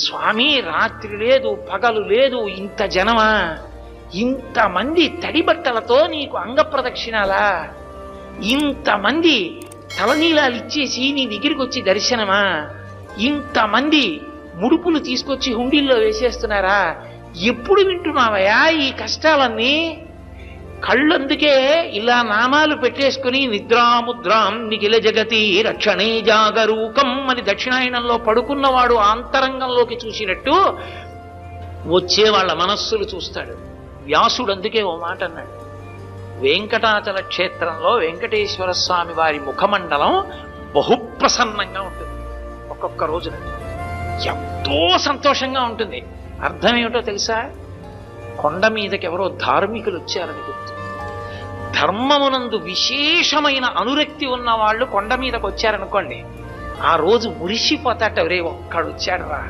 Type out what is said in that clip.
స్వామి రాత్రి లేదు పగలు లేదు, ఇంత జనమా, ఇంతమంది తడి బట్టలతో నీకు అంగప్రదక్షిణాలా, ఇంతమంది తలనీలాలు ఇచ్చేసి నీ దగ్గరికి వచ్చి దర్శనమా, ఇంతమంది ముడుపులు తీసుకొచ్చి హుండీల్లో వేసేస్తున్నారా, ఎప్పుడు వింటున్నావయా ఈ కష్టాలన్నీ? కళ్ళందుకే ఇలా నామాలు పెట్టేసుకుని నిద్రాముద్రాం నిఖిల జగతి రక్షణే జాగరూకం అని దక్షిణాయనంలో పడుకున్నవాడు ఆంతరంగంలోకి చూసినట్టు వచ్చే వాళ్ళ మనస్సులు చూస్తాడు. వ్యాసుడు అందుకే ఓ మాట అన్నాడు, వెంకటాచల క్షేత్రంలో వెంకటేశ్వర స్వామి వారి ముఖమండలం బహుప్రసన్నంగా ఉంటుంది. ఒక్కొక్క రోజున ఎంతో సంతోషంగా ఉంటుంది. అర్థం ఏమిటో తెలుసా? కొండ మీదకి ఎవరో ధార్మికులు వచ్చారని గుర్తు. ధర్మమునందు విశేషమైన అనురక్తి ఉన్న వాళ్ళు కొండ మీదకి వచ్చారనుకోండి, ఆ రోజు మురిసిపోతాట, రే ఒక్కడు వచ్చాడు రా,